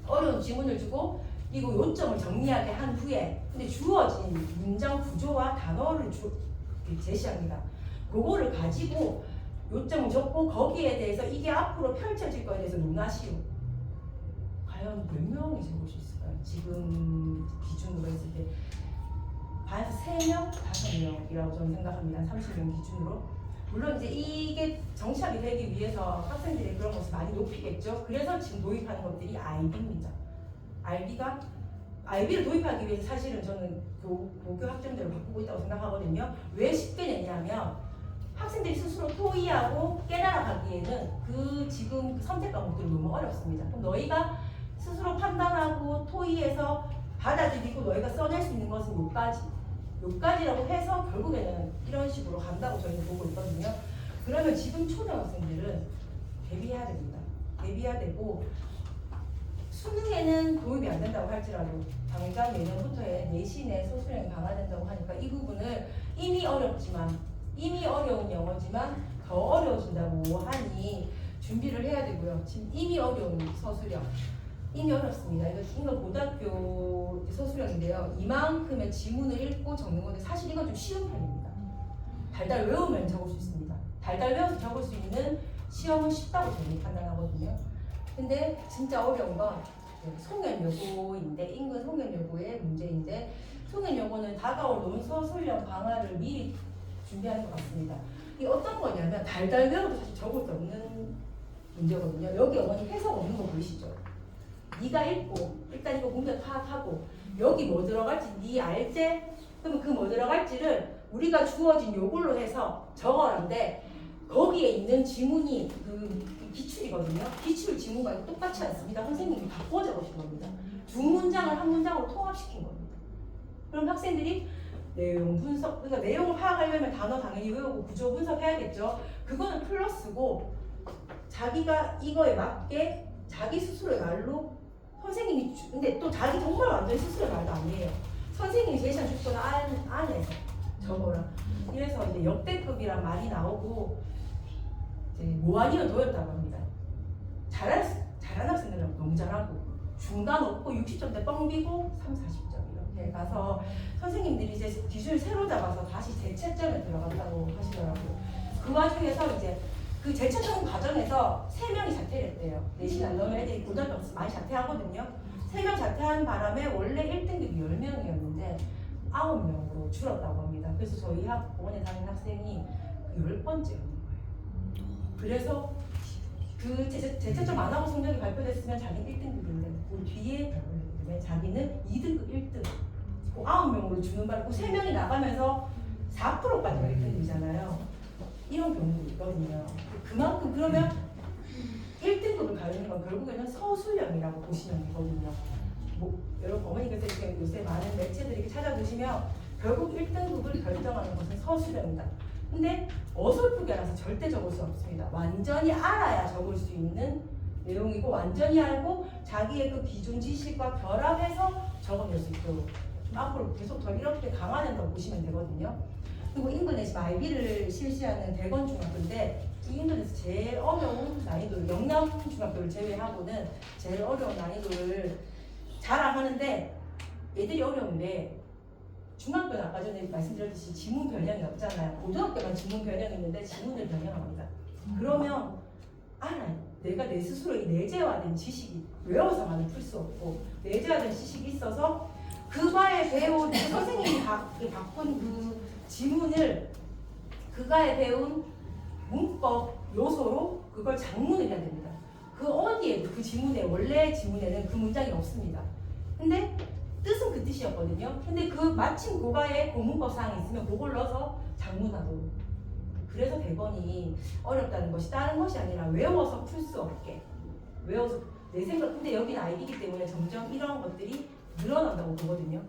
어려운 지문을 주고 이거 요점을 정리하게 한 후에 근데 주어진 문장 구조와 단어를 제시합니다. 그거를 가지고 요점을 적고 거기에 대해서 이게 앞으로 펼쳐질 거에 대해서 논하시오. 과연 몇 명이 적을 수 있을까요? 지금 기준으로 했을 때 반에서 3명, 5명이라고 저는 생각합니다. 30명 기준으로. 물론 이제 이게 정착이 되기 위해서 학생들의 그런 것을 많이 높이겠죠. 그래서 지금 도입하는 것들이 IB입니다. IB를 도입하기 위해서 사실은 저는 고교 학점제를 바꾸고 있다고 생각하거든요. 왜 쉽게 내냐면 학생들이 스스로 토의하고 깨달아가기에는 지금 선택 과목들이 너무 어렵습니다. 그럼 너희가 스스로 판단하고 토의해서 받아들이고 너희가 써낼 수 있는 것은 요까지라고 해서 결국에는 이런 식으로 간다고 저희는 보고 있거든요. 그러면 지금 초등학생들은 대비해야 됩니다. 대비해야 되고 수능에는 도입이 안 된다고 할지라도 당장 내년부터의 내신의 소수령이 강화된다고 하니까 이 부분을 이미 어려운 영어지만 더 어려워진다고 하니 준비를 해야 되고요. 지금 이미 어려운 서술형 이미 어렵습니다. 이거 고등학교 서술형인데요. 이만큼의 지문을 읽고 적는 건데 사실 이건 좀 쉬운 편입니다. 달달 외우면 적을 수 있습니다. 달달 외워서 적을 수 있는 시험은 쉽다고 저는 판단하거든요. 근데 진짜 어려운 건 송연여고인데 인근 송연여고의 문제인데 송연여고는 다가올 논서술형 강화를 미리 준비하는 것 같습니다. 이게 어떤 거냐면 달달 외워도 사실 적을 수 없는 문제거든요. 여기 어머니 해석 없는 거 보이시죠? 네가 읽고 일단 이거 문제 파악하고 여기 뭐 들어갈지 네 알지? 그러면 그 뭐 들어갈지를 우리가 주어진 요걸로 해서 적어란데 거기에 있는 지문이 그 기출이거든요. 기출 지문과 똑같지 않습니다. 선생님이 바꿔 적으신 겁니다. 두 문장을 한 문장으로 통합시킨 겁니다. 그럼 학생들이 내용 분석, 그러니까 내용을 파악하려면 단어 당연히 외우고 구조 분석해야겠죠. 그거는 플러스고 자기가 이거에 맞게 자기 스스로의 말로 선생님이 근데 또 자기 정말 완전히 스스로의 말도 아니에요. 선생님이 제시한 주소는 안에서 적어라. 이래서 이제 역대급이란 말이 나오고 이제 뭐 아니면 도였다고 합니다. 잘한 학생들은 너무 잘하고 중간 없고 60점대 뻥비고 3, 40점 이렇게 가서 선생님들이 이제 기준을 새로 잡아서 다시 재채점에 들어간다고 하시더라고요. 그 와중에서 이제 그 재채점 과정에서 3명이 자퇴를 했대요. 내신 안 넣으면 애들이 고등학교 많이 자퇴하거든요. 3명 자퇴한 바람에 원래 1등급이 10명이었는데 9명으로 줄었다고 합니다. 그래서 저희 학원에 다니는 학생이 그 10번째였는 거예요. 그래서 그 재채점 안 하고 성적이 발표됐으면 자기는 1등급인데 그 뒤에 때문에 자기는 2등급 1등 그 9명으로 주는 바람에 그 3명이 나가면서 4%까지 1등급이잖아요. 이런 경우도 있거든요. 그만큼 그러면 1등급을 가르는 건 결국에는 서술형이라고 보시면 되거든요. 뭐 여러분 어머니께서 요새 많은 매체들이 이렇게 찾아보시면 결국 1등급을 결정하는 것은 서술형이다. 근데 어설프게 알아서 절대 적을 수 없습니다. 완전히 알아야 적을 수 있는 내용이고 완전히 알고 자기의 그 기존 지식과 결합해서 적어낼 수 있도록 좀 앞으로 계속 더 이렇게 강화된다고 보시면 되거든요. 그리고 인근에서 IB를 실시하는 대건중학교인데 이 인근에서 제일 어려운 난이도를 영남중학교를 제외하고는 제일 어려운 난이도를 자랑하는데 애들이 어려운데 중학교는 아까 전에 말씀드렸듯이 지문 변형이 없잖아요. 고등학교만 지문 변형이 있는데 지문을 변형합니다. 그러면 알아요. 내가 내 스스로 이 내재화된 지식이 외워서만은 풀 수 없고 내재화된 지식이 있어서 그가에 배운 그 선생님이 바꾼 그 지문을 그가에 배운 문법 요소로 그걸 작문을 해야 됩니다. 그 어디에도 그 지문에 원래 지문에는 그 문장이 없습니다. 근데 뜻은 그 뜻이었거든요. 근데 그 마침 그가에 고문법 사항이 있으면 그걸 넣어서 작문하도록. 그래서 대건이 어렵다는 것이 다른 것이 아니라 외워서 풀 수 없게 외워서 내 생각 근데 여기는 아이디기 때문에 점점 이런 것들이 늘어난다고 보거든요.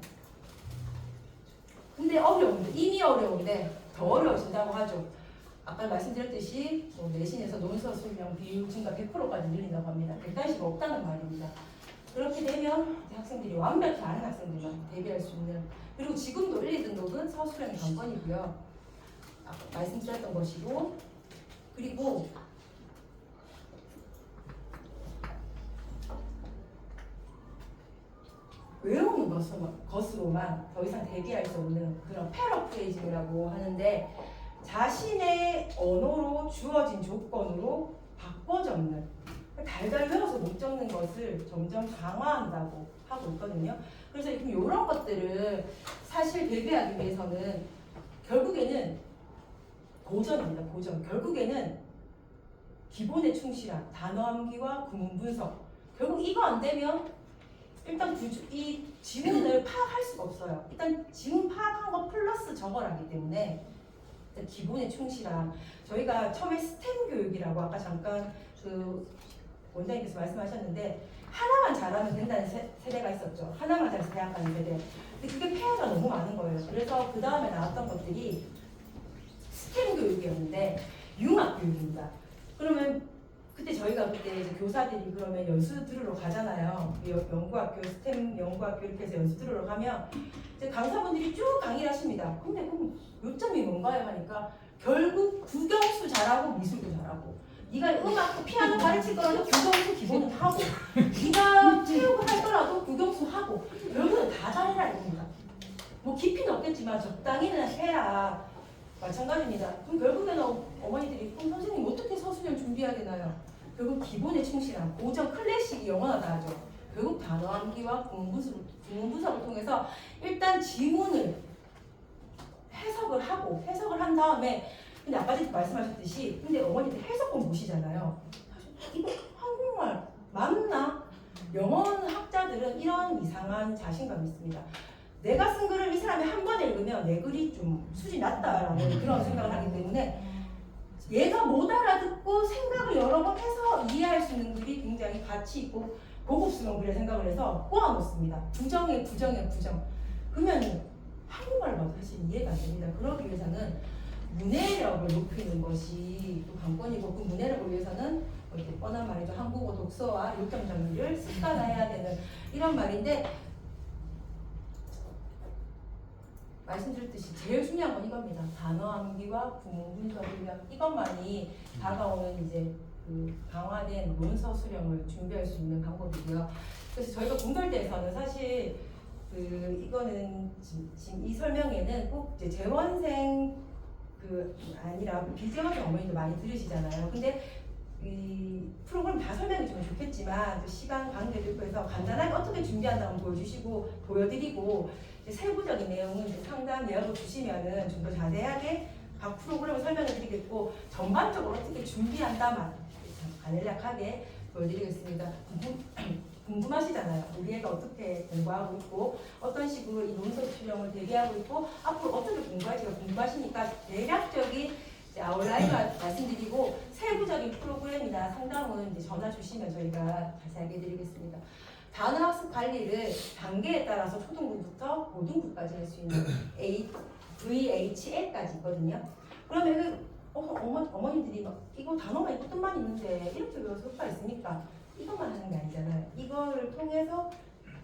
근데 어려운데 이미 어려운데 더 어려워진다고 하죠. 아까 말씀드렸듯이 내신에서 논서 수명 비율 증가 100%까지 늘린다고 합니다. 객관식 없다는 말입니다. 그렇게 되면 학생들이 완벽히 아는 학생들만 대비할 수 있는 그리고 지금도 1, 2등급은 서술형이 관건이고요. 아까 말씀드렸던 것이고 그리고 외우는 것으로만 더 이상 대비할 수 없는 그런 패러프레이징이라고 하는데 자신의 언어로 주어진 조건으로 바꿔 적는 달달 외워서 못 적는 것을 점점 강화한다고 하고 있거든요. 그래서 이런 것들을 사실 대비하기 위해서는 결국에는 고전입니다. 고전. 결국에는 기본에 충실한 단어 암기와 구문 분석. 결국 이거 안 되면 일단 이 지문을 파악할 수가 없어요. 일단 지문 파악한 거 플러스 적어라기 때문에 일단 기본에 충실한 저희가 처음에 스템 교육이라고 아까 잠깐 그 원장님께서 말씀하셨는데 하나만 잘하면 된다는 세대가 있었죠. 하나만 잘해서 대학 가는 세대. 근데 그게 폐해가 너무 많은 거예요. 그래서 그 다음에 나왔던 것들이 스템 교육이었는데 융합 교육입니다. 그러면 그때 저희가 그때 이제 교사들이 그러면 연수 들으러 가잖아요. 연구학교, 스템 연구학교 이렇게 해서 연수 들으러 가면 이제 강사분들이 쭉 강의를 하십니다. 근데 그럼 요점이 뭔가요? 하니까 결국 국영수 잘하고 미술도 잘하고 네가 음악, 피아노 가르칠 거라도 국영수 기본은 하고 네가 체육을 할 거라도 국영수 하고 결국은 다 잘해라 이겁니다. 뭐 깊이는 없겠지만 적당히는 해라. 마찬가지입니다. 그럼 결국에는 어머니들이 그럼 선생님 어떻게 서술형 준비해야 되나요? 결국 기본에 충실한 고전 클래식이 영원하다 하죠. 결국 단어 암기와 구문 분석을 통해서 일단 지문을 해석을 한 다음에 근데 아까 전에 말씀하셨듯이 근데 어머니들 해석본 보시잖아요. 이거 한국말 맞나? 영어 학자들은 이런 이상한 자신감이 있습니다. 내가 쓴 글을 이 사람이 한 번에 읽으면 내 글이 좀 수준이 낮다라는 그런 생각을 하기 때문에 얘가 못 알아듣고 생각을 여러 번 해서 이해할 수 있는 글이 굉장히 가치 있고 고급스러운 글이라 생각을 해서 꼬아놓습니다. 부정. 그러면 한국말로 봐도 사실 이해가 안 됩니다. 그러기 위해서는 문해력을 높이는 것이 또 관건이고, 그 문해력을 위해서는 뻔한 말이죠. 한국어 독서와 요점 정리를 습관화해야 되는 이런 말인데, 말씀드렸듯이 제일 중요한 건 이겁니다. 단어 암기와 구문 분석 훈련, 이것만이 다가오는 이제 그 강화된 논서 수령을 준비할 수 있는 방법이고요. 그래서 저희가 공설대에서는 사실 이거는 지금 이 설명에는 꼭 이제 재원생 아니라 비재원생 어머니도 많이 들으시잖아요. 근데 이 프로그램 다 설명해 주면 좋겠지만 시간 관계도 있고 해서 간단하게 어떻게 준비한다고 보여주시고 보여드리고, 세부적인 내용은 이제 상담 예약을 주시면은 좀 더 자세하게 각 프로그램을 설명해 드리겠고, 전반적으로 어떻게 준비한다만 간략하게 보여드리겠습니다. 궁금하시잖아요. 우리 애가 어떻게 공부하고 있고 어떤 식으로 이 논서 수령을 대비하고 있고 앞으로 어떻게 공부할지가 궁금하시니까 대략적인 아웃라인 말씀드리고, 세부적인 프로그램이나 상담은 이제 전화 주시면 저희가 자세하게 해드리겠습니다. 단어 학습 관리를 단계에 따라서 초등부부터 고등부까지 할 수 있는 VHL까지 있거든요. 그러면 어머님들이 막 이거 단어만 있고 뜻만 있는데 이렇게 외워서 효과 있습니까? 이것만 하는 게 아니잖아요. 이거를 통해서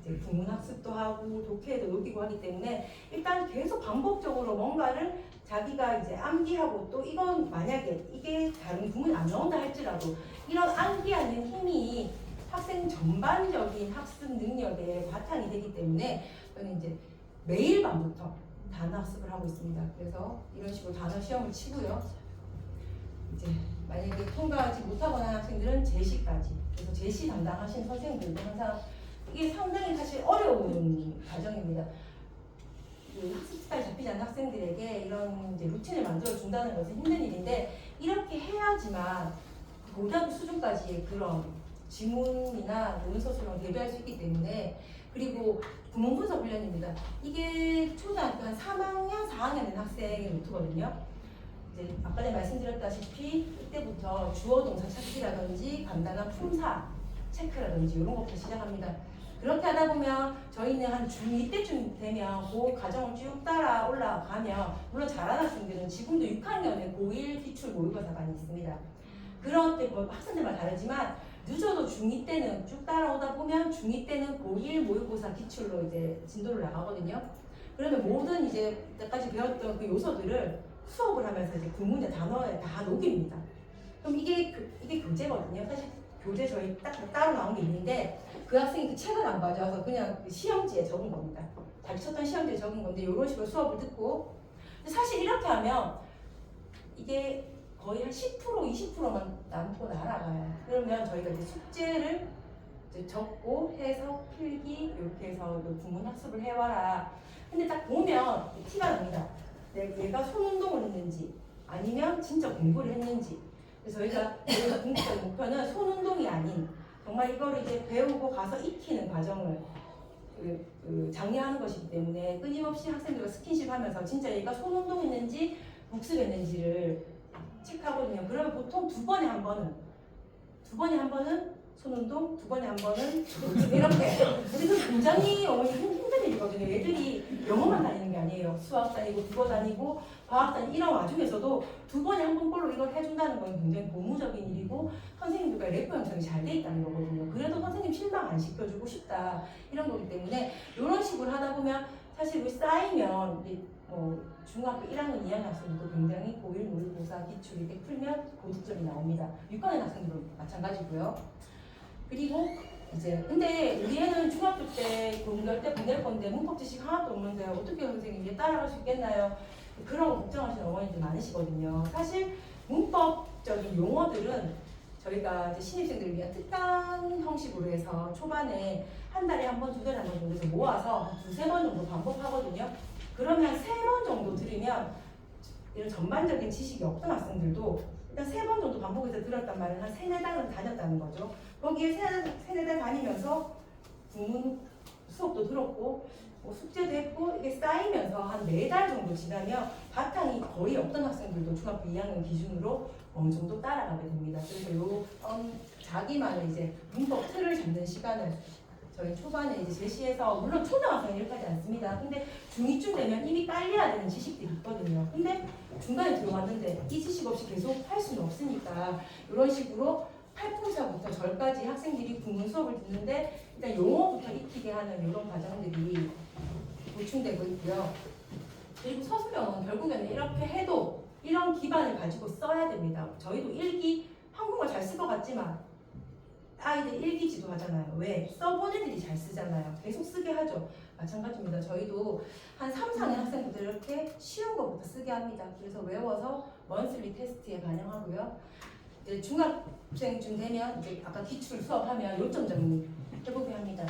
이제 구문 학습도 하고 독해도 녹이고 하기 때문에 일단 계속 반복적으로 뭔가를 자기가 이제 암기하고, 또 이건 만약에 이게 다른 구문이 안 나온다 할지라도 이런 암기하는 힘이 학생 전반적인 학습 능력의 바탕이 되기 때문에 저는 이제 매일 밤부터 단어 학습을 하고 있습니다. 그래서 이런 식으로 단어 시험을 치고요. 이제 만약에 통과하지 못하거나 하는 학생들은 제시까지, 그래서 제시 담당하신 선생님들도 항상 이게 상당히 사실 어려운 과정입니다. 그 학습 스타일 잡히지 않는 학생들에게 이런 이제 루틴을 만들어 준다는 것은 힘든 일인데, 이렇게 해야지만 고등학교 수준까지의 그런 지문이나 논서 수령을 대비할 수 있기 때문에. 그리고 구문 분석 훈련입니다. 이게 초등학교 한 3학년, 4학년 된 학생의 노트거든요. 이제 아까 전에 말씀드렸다시피 이때부터 주어 동사 찾기라든지 간단한 품사 체크라든지 이런 것부터 시작합니다. 그렇게 하다 보면 저희는 한 중2 때쯤 되면 그 과정을 쭉 따라 올라가면, 물론 잘하는 학생들은 지금도 6학년에 고1 기출 모의고사 많이 있습니다. 그런 때 뭐 학생들마다 다르지만 늦어도 중2 때는 쭉 따라오다 보면 중2 때는 고1 모의고사 기출로 이제 진도를 나가거든요. 그러면 모든 이제 때까지 배웠던 그 요소들을 수업을 하면서 이제 구문의 단어에 다 녹입니다. 그럼 이게 교재거든요. 사실 교재 저희 딱 따로 나온 게 있는데 그 학생이 그 책을 안 가져와서 그냥 그 시험지에 적은 겁니다. 자기 쳤던 시험지에 적은 건데 이런 식으로 수업을 듣고, 사실 이렇게 하면 이게 거의 한 10%, 20%만 남고 날아가요. 그러면 저희가 이제 숙제를 이제 적고 해석, 필기 이렇게 해서 구문 학습을 해와라. 근데 딱 보면 티가 납니다. 얘가 손운동을 했는지 아니면 진짜 공부를 했는지. 그래서 저희가 궁극적인 목표는 손운동이 아닌 정말 이거를 이제 배우고 가서 익히는 과정을 장려하는 것이기 때문에 끊임없이 학생들과 스킨십 하면서 진짜 얘가 손운동했는지 복습했는지를 체크하거든요. 그러면 보통 두 번에 한 번은 손운동, 두 번에 한 번은 복습, 이렇게. 근데 그 굉장히 힘든 일이거든요. 얘들이 영어만 다니는 게 아니에요. 수학 다니고 국어 다니고 과학 다니고 이런 와중에서도 두 번에 한 번꼴로 이걸 해준다는 건 굉장히 고무적인 일이고, 선생님들과 래퍼 형성이 잘 돼 있다는 거거든요. 그래도 선생님 실망 안 시켜주고 싶다 이런 거기 때문에 이런 식으로 하다 보면 사실 쌓이면 중학교 1학년, 2학년 학생들도 굉장히 고1 모의고사 기출 이렇게 풀면 고득점이 나옵니다. 6학년 학생들도 마찬가지고요. 그리고 이제 근데 우리 애는 중학교 때 공부할 때 보낼 건데 문법 지식 하나도 없는데 어떻게 선생님 얘 따라갈 수 있겠나요? 그런 거 걱정하시는 어머니들 많으시거든요. 사실 문법적인 용어들은 저희가 이제 신입생들을 위한 특강 형식으로 해서 초반에 한 달에 한 번, 두 달에 한 번 정도 해서 모아서 한 두세 번 정도 반복하거든요. 그러면 세 번 정도 들으면 이런 전반적인 지식이 없던 학생들도 일단 세 번 정도 반복해서 들었단 말은 한 세네 달은 다녔다는 거죠. 거기에 세네 달 다니면서 구문 수업도 들었고 숙제도 했고 이게 쌓이면서 한 4달 정도 지나면 바탕이 거의 없던 학생들도 중학교 2학년 기준으로 어느 정도 따라가게 됩니다. 그래서 요 자기만의 이제 문법 틀을 잡는 시간을 저희 초반에 이제 제시해서 물론 초등학생은 이렇게 하지 않습니다. 근데 중2쯤 되면 이미 깔려야 되는 지식들이 있거든요. 근데 중간에 들어왔는데 이 지식 없이 계속 할 수는 없으니까 이런 식으로 팔품사부터 절까지 학생들이 구문 수업을 듣는데 일단 용어부터 익히게 하는 이런 과정들이 보충되고 있고요. 그리고 서술형은 결국에는 이렇게 해도 이런 기반을 가지고 써야 됩니다. 저희도 일기 한국말 잘 쓸 것 같지만 아이들 일기지도 하잖아요. 왜? 써본 애들이 잘 쓰잖아요. 계속 쓰게 하죠. 마찬가지입니다. 저희도 한 3, 4년 학생부터 이렇게 쉬운 것부터 쓰게 합니다. 그래서 외워서 먼슬리 테스트에 반영하고요. 이제 중학생쯤 되면 이제 아까 기출 수업하면 요점 정리 해보게 합니다.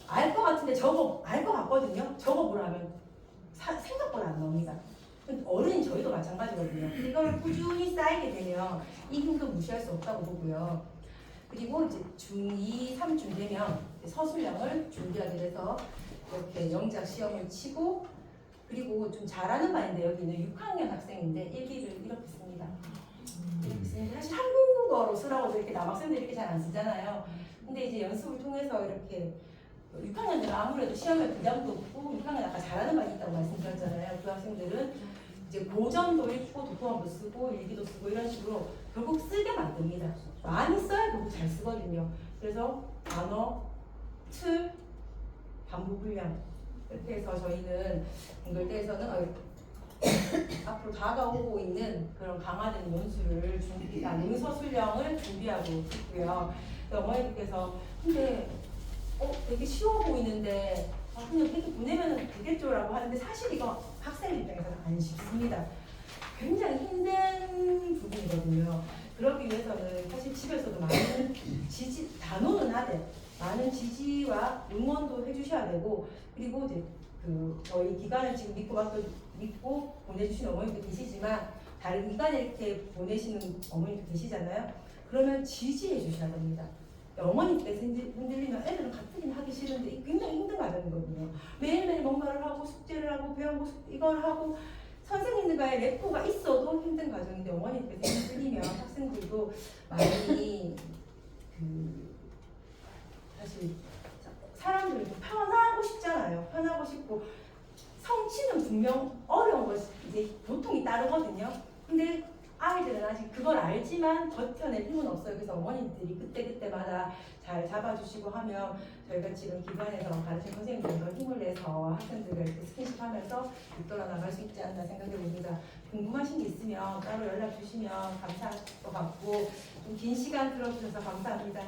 알 것 같은데 저거 알 것 같거든요. 저거 뭐라면 생각보다 안 나옵니다. 어른인 저희도 마찬가지거든요. 이걸 꾸준히 쌓이게 되면 이 힘도 무시할 수 없다고 보고요. 그리고 이제 중2, 3쯤 되면 서술형을 준비하게 돼서 이렇게 영작 시험을 치고 그리고 좀 잘하는 바인데 여기는 6학년 학생인데 일기를 이렇게 씁니다. 이렇게 쓰는데 사실 한국어로 쓰라고 이렇게 남학생들이 이렇게 잘 안 쓰잖아요. 근데 이제 연습을 통해서 이렇게 6학년들은 아무래도 시험에 부담도 없고 6학년 아까 잘하는 바이 있다고 말씀드렸잖아요. 그 학생들은 이제 고전도 읽고 도포함도 쓰고 일기도 쓰고 이런 식으로 결국 쓰게 만듭니다. 많이 써야 결국 잘 쓰거든요. 그래서 단어, 틀, 반복 훈련 이렇게 해서 저희는 공교대에서는 앞으로 다가오고 있는 그런 강화된 논술을 논서술형을 준비하고 있고요. 어머니들께서 근데 되게 쉬워 보이는데 그냥 이렇게 보내면 되겠죠라고 하는데 사실 이거 학생 입장에서는 안 쉽습니다. 굉장히 힘든 부분이거든요. 그러기 위해서는 사실 집에서도 많은 지지, 단호는 하되 많은 지지와 응원도 해주셔야 되고 그리고 이제 저희 기관을 지금 믿고 보내주시는 어머니도 계시지만 다른 기관에 이렇게 보내시는 어머니도 계시잖아요. 그러면 지지해 주셔야 됩니다. 어머니께서 흔들리면 애들은 같은 일 하기 싫은데 굉장히 힘든 과정이거든요. 매일매일 뭔가를 하고 숙제를 하고 배우고 이걸 하고 선생님들과의 래포가 있어도 힘든 과정인데 어머니께서 흔들리면 학생들도 많이 사실 사람들이 좀 편하고 싶잖아요. 편하고 싶고 성취는 분명 어려운 것이 이제 보통이 따르거든요. 근데 아이들은 아직 그걸 알지만 버텨낼 힘은 없어요. 그래서 어머님들이 그때그때마다 잘 잡아주시고 하면 저희가 지금 기관에서 가르치는 선생님들과 힘을 내서 학생들을 이렇게 스킨십 하면서 이끌어 나갈 수 있지 않나 생각해 봅니다. 궁금하신 게 있으면 따로 연락 주시면 감사할 것 같고 좀 긴 시간 들어주셔서 감사합니다.